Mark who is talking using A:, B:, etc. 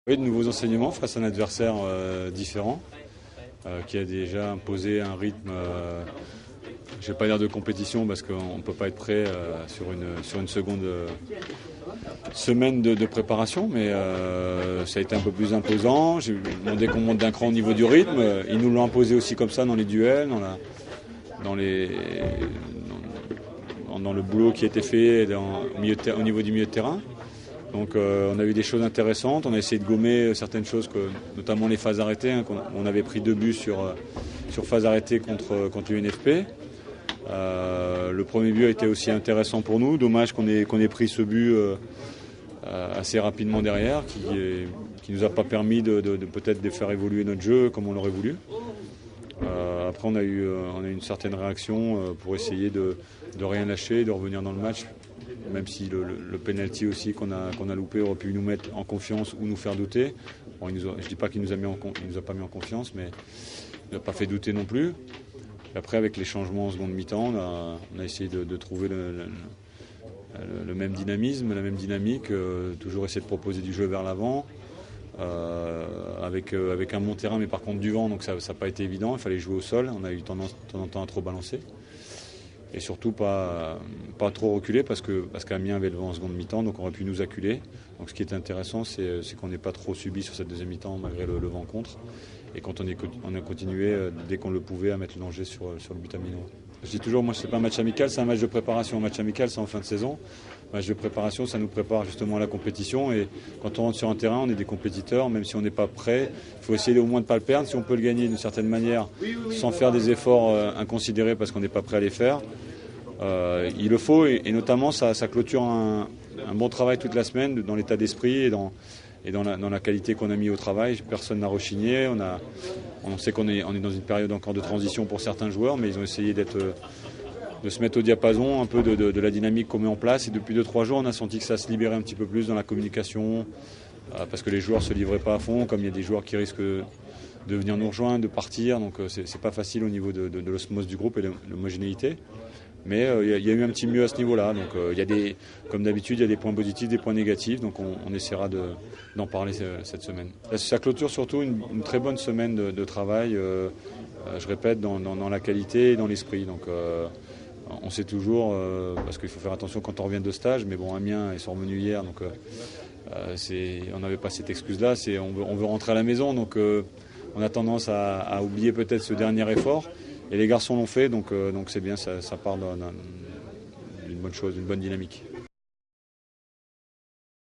A: Oui, de nouveaux enseignements face à un adversaire différent, qui a déjà imposé un rythme, je ne vais pas dire de compétition parce qu'on ne peut pas être prêt sur une seconde semaine de préparation, mais ça a été un peu plus imposant. J'ai demandé qu'on monte d'un cran au niveau du rythme. Ils nous l'ont imposé aussi comme ça dans les duels, dans le boulot qui a été fait au niveau du milieu de terrain. Donc on a eu des choses intéressantes, on a essayé de gommer certaines choses, notamment les phases arrêtées. On avait pris 2 buts sur phases arrêtées contre l'UNFP. Le premier but a été aussi intéressant pour nous. Dommage qu'on ait pris ce but assez rapidement derrière, qui nous a pas permis de peut-être de faire évoluer notre jeu comme on l'aurait voulu. Après on a eu une certaine réaction pour essayer de rien lâcher, de revenir dans le match, même si le penalty aussi qu'on a loupé aurait pu nous mettre en confiance ou nous faire douter. Bon, je ne dis pas qu'il nous a pas mis en confiance, mais il n'a pas fait douter non plus. Après, avec les changements en seconde mi-temps, on a essayé de trouver le même dynamisme, la même dynamique, toujours essayer de proposer du jeu vers l'avant, avec un bon terrain, mais par contre du vent, donc ça n'a pas été évident. Il fallait jouer au sol, on a eu tendance de temps en temps à trop balancer. Et surtout pas trop reculer parce qu'Amiens avait le vent en seconde mi-temps, donc on aurait pu nous acculer. Donc ce qui est intéressant, c'est qu'on n'ait pas trop subi sur cette deuxième mi-temps malgré le vent contre. Et quand on a continué dès qu'on le pouvait à mettre le danger sur le but aminois. Je dis toujours, moi c'est pas un match amical, c'est un match de préparation. Un match amical, c'est en fin de saison. Un match de préparation, ça nous prépare justement à la compétition. Et quand on rentre sur un terrain, on est des compétiteurs, même si on n'est pas prêt. Il faut essayer au moins de ne pas le perdre. Si on peut le gagner d'une certaine manière, sans faire des efforts inconsidérés parce qu'on n'est pas prêt à les faire, il le faut. Et notamment, ça clôture un bon travail toute la semaine dans l'état d'esprit et dans la qualité qu'on a mis au travail. Personne n'a rechigné. On sait qu'on est dans une période encore de transition pour certains joueurs, mais ils ont essayé de se mettre au diapason un peu de la dynamique qu'on met en place. Et depuis 2-3 jours, on a senti que ça se libérait un petit peu plus dans la communication, parce que les joueurs ne se livraient pas à fond, comme il y a des joueurs qui risquent de venir nous rejoindre, de partir. Donc c'est pas facile au niveau de l'osmose du groupe et de l'homogénéité. Mais il y a eu un petit mieux à ce niveau-là. Donc comme d'habitude, il y a des points positifs, des points négatifs. Donc on essaiera d'en parler cette semaine. Ça clôture surtout une très bonne semaine de travail, je répète, dans la qualité et dans l'esprit. Donc on sait toujours, parce qu'il faut faire attention quand on revient de stage, mais bon, Amiens, ils sont revenus hier, donc on n'avait pas cette excuse-là, on veut rentrer à la maison, donc on a tendance à oublier peut-être ce dernier effort. Et les garçons l'ont fait, donc c'est bien, ça part d'une bonne chose, d'une bonne dynamique.